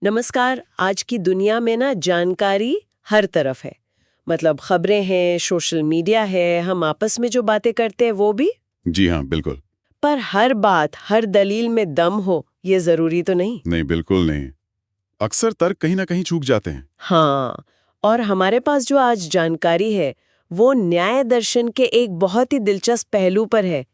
नमस्कार। आज की दुनिया में ना जानकारी हर तरफ है। मतलब खबरें हैं, सोशल मीडिया है, हम आपस में जो बातें करते हैं वो भी। जी हाँ, बिल्कुल। पर हर बात, हर दलील में दम हो ये जरूरी तो नहीं। नहीं, बिल्कुल नहीं। अक्सर तर्क कहीं ना कहीं चूक जाते हैं। हाँ, और हमारे पास जो आज जानकारी है वो न्याय दर्शन के एक बहुत ही दिलचस्प पहलू पर है,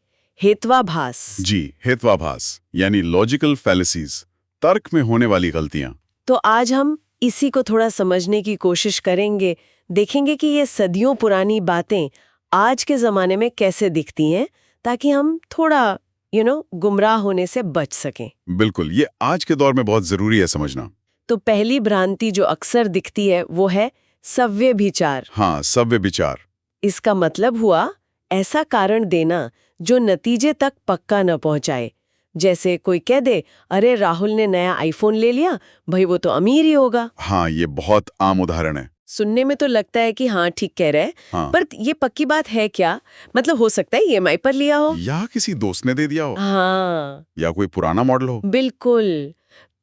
हेत्वाभास। जी, हेत्वाभास यानी लॉजिकल फैलेसीज, तर्क में होने वाली गलतियां। तो आज हम इसी को थोड़ा समझने की कोशिश करेंगे, देखेंगे कि ये सदियों पुरानी बातें आज के ज़माने में कैसे दिखती हैं, ताकि हम थोड़ा गुमराह होने से बच सकें। बिल्कुल, ये आज के दौर में बहुत जरूरी है समझना। तो पहली भ्रांति जो अक्सर दिखती है वो है सव्य विचार। हाँ, सव्य विचार। इसका मतलब हुआ ऐसा कारण देना जो नतीजे तक पक्का न पहुंचाए। जैसे कोई कह दे, अरे राहुल ने नया आईफोन ले लिया, भाई वो तो अमीर ही होगा। हाँ, ये बहुत आम उदाहरण है। सुनने में तो लगता है कि हाँ ठीक कह रहे हैं, हाँ। पर ये पक्की बात है क्या? मतलब हो सकता है ईएमआई पर लिया हो। या किसी दोस्त ने दे दिया हो। हाँ या कोई पुराना मॉडल हो। बिल्कुल।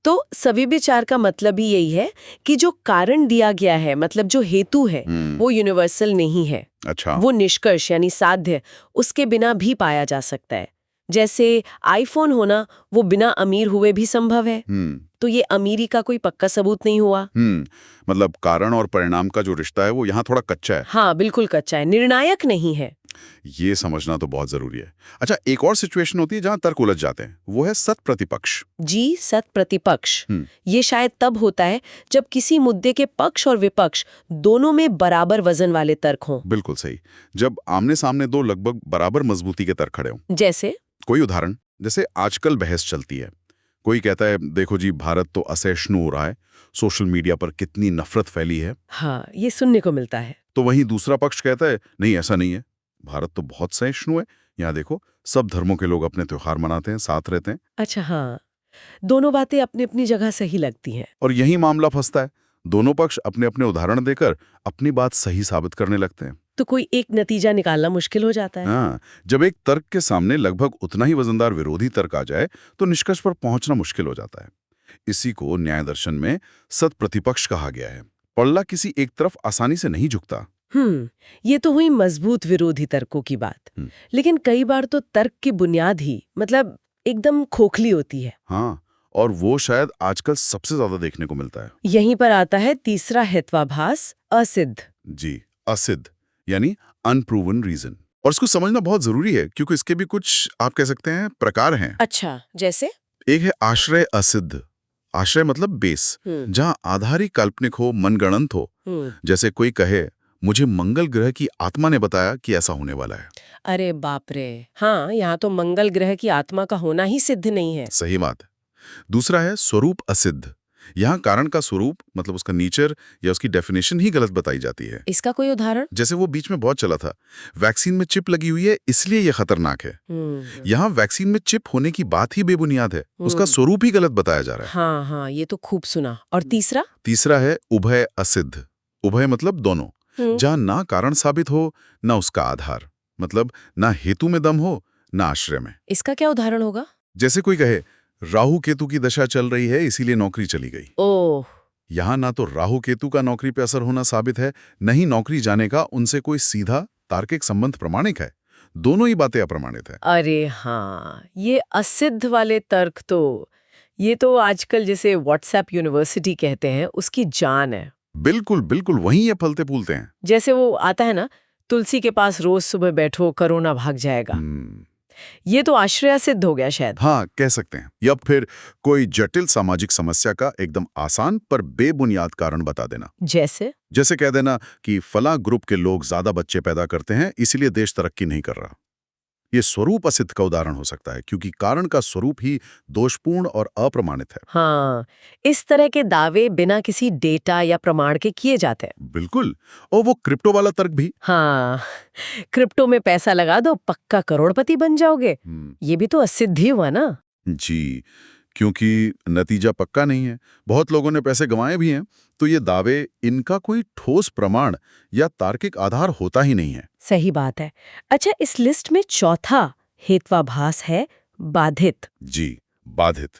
तो सभी विचार का मतलब ही यही है कि जो कारण दिया गया है, मतलब जो हेतु है, वो यूनिवर्सल नहीं है। अच्छा। वो निष्कर्ष यानी साध्य उसके बिना भी पाया जा सकता है। जैसे आईफोन होना वो बिना अमीर हुए भी संभव है। तो ये अमीरी का कोई पक्का सबूत नहीं हुआ। मतलब कारण और परिणाम का जो रिश्ता है वो यहाँ थोड़ा कच्चा है। हाँ बिल्कुल कच्चा है, निर्णायक नहीं है। ये समझना तो बहुत जरूरी है। अच्छा, एक और सिचुएशन होती है जहां तर्क उलझ जाते हैं, वो है सत प्रतिपक्ष। जी, सत प्रतिपक्ष। ये शायद तब होता है जब किसी मुद्दे के पक्ष और विपक्ष दोनों में बराबर वजन वाले तर्क हों। बिल्कुल सही। जब आमने सामने दो लगभग बराबर मजबूती के तर्क खड़े हों। जैसे कोई उदाहरण, जैसे आजकल बहस चलती है। कोई कहता है, देखो जी, भारत तो असहिष्णु हो रहा है, सोशल मीडिया पर कितनी नफरत फैली है। हाँ, ये सुनने को मिलता है। तो वहीं दूसरा पक्ष कहता है, नहीं ऐसा नहीं है, भारत तो बहुत सहिष्णु है। यहाँ देखो, सब धर्मों के लोग अपने त्योहार मनाते हैं, साथ रहते हैं। अच्छा हाँ, दोनों बातें अपनी अपनी जगह सही लगती हैं। और यही मामला फंसता है। दोनों पक्ष अपने अपने उदाहरण देकर अपनी बात सही साबित करने लगते हैं। तो कोई एक नतीजा निकालना मुश्किल हो जाता है। हाँ, जब एक तर्क के सामने लगभग उतना ही वजनदार विरोधी तर्क आ जाए तो निष्कर्ष पर पहुंचना मुश्किल हो जाता है। इसी को न्याय दर्शन में सत प्रतिपक्ष कहा गया है। पल्ला किसी एक तरफ आसानी से नहीं झुकता। ये तो हुई मजबूत विरोधी तर्कों की बात। लेकिन कई बार तो तर्क की बुनियाद ही मतलब एकदम खोखली होती है। हाँ, और वो शायद आजकल सबसे ज्यादा देखने को मिलता है। यहीं पर आता है तीसरा हेत्वाभास, असिद्ध। जी, असिद्ध यानी अनप्रूवन रीजन। और इसको समझना बहुत जरूरी है क्योंकि इसके भी कुछ, आप कह सकते हैं, प्रकार हैं। अच्छा, जैसे? एक है आश्रय असिद्ध। आश्रय मतलब बेस, जहां आधार ही काल्पनिक हो, मनगढ़ंत हो। जैसे कोई कहे, मुझे मंगल ग्रह की आत्मा ने बताया कि ऐसा होने वाला है। अरे बाप रे। हाँ, यहाँ तो मंगल ग्रह की आत्मा का होना ही सिद्ध नहीं है। सही बात है। दूसरा है स्वरूप असिद्ध। यहाँ कारण का स्वरूप मतलब उसका नेचर या उसकी डेफिनेशन ही गलत बताई जाती है। इसका कोई उदाहरण? जैसे वो बीच में बहुत चला था, वैक्सीन में चिप लगी हुई है इसलिए ये खतरनाक है। यहाँ वैक्सीन में चिप होने की बात ही बेबुनियाद है, उसका स्वरूप ही गलत बताया जा रहा है। हाँ हाँ, ये तो खूब सुना। और तीसरा? तीसरा है उभय असिद्ध। उभय मतलब दोनों, जहां ना कारण साबित हो ना उसका आधार, मतलब ना हेतु में दम हो ना आश्रय में। इसका क्या उदाहरण होगा? जैसे कोई कहे, राहु केतु की दशा चल रही है इसीलिए नौकरी चली गई। ओह। यहाँ ना तो राहु केतु का नौकरी पे असर होना साबित है, नहीं नौकरी जाने का उनसे कोई सीधा तार्किक संबंध प्रमाणिक है। दोनों ही बातें अप्रमाणित है। अरे हाँ, ये असिद्ध वाले तर्क तो ये तो आजकल जैसे व्हाट्सएप यूनिवर्सिटी कहते हैं उसकी जान है। बिल्कुल बिल्कुल, वहीं ये फलते फूलते हैं। जैसे वो आता है ना, तुलसी के पास रोज सुबह बैठो कोरोना भाग जाएगा। ये तो आश्रय सिद्ध हो गया शायद। हाँ, कह सकते हैं। या फिर कोई जटिल सामाजिक समस्या का एकदम आसान पर बेबुनियाद कारण बता देना। जैसे कह देना कि फला ग्रुप के लोग ज्यादा बच्चे पैदा करते हैं इसलिए देश तरक्की नहीं कर रहा। ये स्वरूप असिद्ध का उदाहरण हो सकता है क्योंकि कारण का स्वरूप ही दोषपूर्ण और अप्रमाणित है। हाँ, इस तरह के दावे बिना किसी डेटा या प्रमाण के किए जाते हैं। बिल्कुल। और वो क्रिप्टो वाला तर्क भी। हाँ, क्रिप्टो में पैसा लगा दो पक्का करोड़पति बन जाओगे। ये भी तो असिद्ध ही हुआ ना। जी, क्योंकि नतीजा पक्का नहीं है, बहुत लोगों ने पैसे गंवाए भी हैं, तो ये दावे, इनका कोई ठोस प्रमाण या तार्किक आधार होता ही नहीं है। सही बात है। अच्छा, इस लिस्ट में चौथा हेत्वाभास है बाधित। जी, बाधित,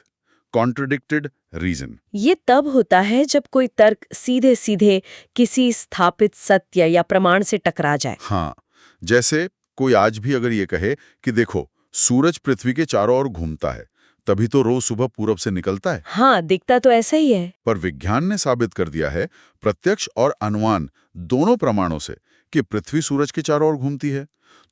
कॉन्ट्रडिक्टेड, रीजन। ये तब होता है जब कोई तर्क सीधे सीधे किसी स्थापित सत्य या प्रमाण से टकरा जाए। हाँ, जैसे कोई आज भी अगर ये कहे कि देखो सूरज पृथ्वी के चारों ओर घूमता है, तभी तो रोज सुबह पूरब से निकलता है। हाँ, दिखता तो ऐसा ही है। पर विज्ञान ने साबित कर दिया है, प्रत्यक्ष और अनुमान दोनों प्रमाणों से, कि पृथ्वी सूरज के चारों ओर घूमती है।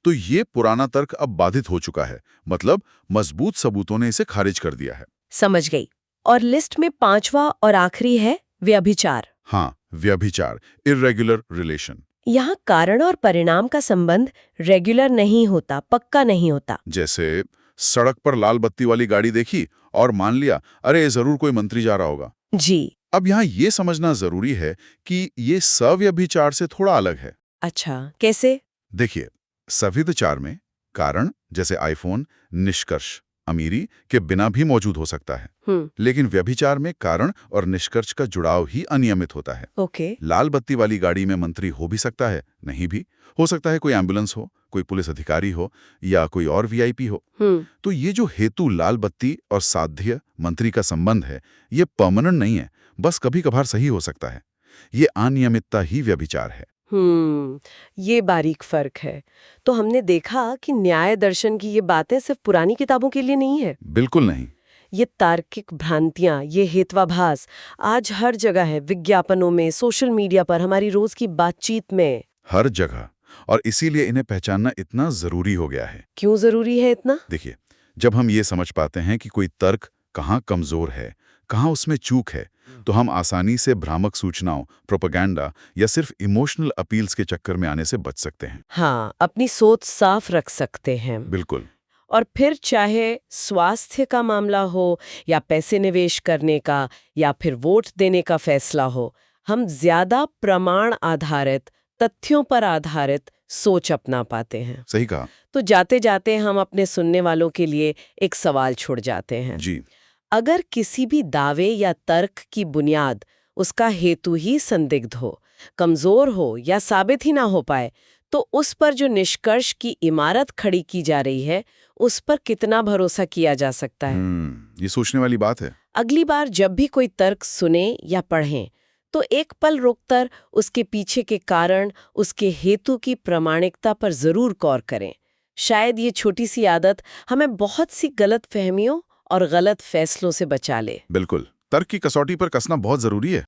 तो ये पुराना तर्क अब बाधित हो चुका है, मतलब मजबूत सबूतों ने इसे खारिज कर दिया है। समझ गई। और लिस्ट में 5वां और आखिरी है व्यभिचार। हाँ, व्यभिचार, इर्रेगुलर रिलेशन। यहाँ कारण और परिणाम का संबंध रेगुलर नहीं होता, पक्का नहीं होता। जैसे सड़क पर लाल बत्ती वाली गाड़ी देखी और मान लिया अरे जरूर कोई मंत्री जा रहा होगा। जी। अब यहाँ ये समझना जरूरी है कि ये सव्यभिचार से थोड़ा अलग है। अच्छा, कैसे? देखिए, सव्यभिचार में कारण, जैसे आईफोन, निष्कर्ष अमीरी के बिना भी मौजूद हो सकता है। लेकिन व्यभिचार में कारण और निष्कर्ष का जुड़ाव ही अनियमित होता है। ओके। लाल बत्ती वाली गाड़ी में मंत्री हो भी सकता है, नहीं भी हो सकता है, कोई एम्बुलेंस हो, कोई पुलिस अधिकारी हो या कोई और वीआईपी हो। तो ये जो हेतु लाल बत्ती और साध्य मंत्री का संबंध है, ये परमानेंट नहीं है, बस कभी कभार सही हो सकता है। ये अनियमितता ही व्यभिचार है। ये बारीक फर्क है। तो हमने देखा कि न्याय दर्शन की ये बातें सिर्फ पुरानी किताबों के लिए नहीं है। बिल्कुल नहीं। ये तार्किक भ्रांतियां, ये हेत्वाभास आज हर जगह है, विज्ञापनों में, सोशल मीडिया पर, हमारी रोज की बातचीत में, हर जगह। और इसीलिए इन्हें पहचानना इतना जरूरी हो गया है। क्यों जरूरी है इतना? देखिए, जब हम ये समझ पाते हैं कि कोई तर्क कहाँ कमजोर है, कहाँ उसमें चूक है, तो हम आसानी से भ्रामक सूचनाओं, प्रोपेगेंडा या सिर्फ इमोशनल अपील्स के चक्कर में आने से बच सकते हैं। हाँ, अपनी सोच साफ रख सकते हैं। बिल्कुल। और फिर चाहे स्वास्थ्य का मामला हो या पैसे निवेश करने का या फिर वोट देने का फैसला हो, हम ज्यादा प्रमाण आधारित, तथ्यों पर आधारित सोच अपना पाते हैं। सही कहा। तो जाते जाते हम अपने सुनने वालों के लिए एक सवाल छोड़ जाते हैं। जी। अगर किसी भी दावे या तर्क की बुनियाद, उसका हेतु ही संदिग्ध हो, कमजोर हो या साबित ही ना हो पाए, तो उस पर जो निष्कर्ष की इमारत खड़ी की जा रही है, उस पर कितना भरोसा किया जा सकता है? ये सोचने वाली बात है। अगली बार जब भी कोई तर्क सुने या पढ़ें, तो एक पल रुककर उसके पीछे के कारण, उसके हेतु की प्रामाणिकता पर जरूर गौर करें। शायद ये छोटी सी आदत हमें बहुत सी गलत फहमियों और गलत फैसलों से बचा ले। बिल्कुल, तर्क की कसौटी पर कसना बहुत जरूरी है।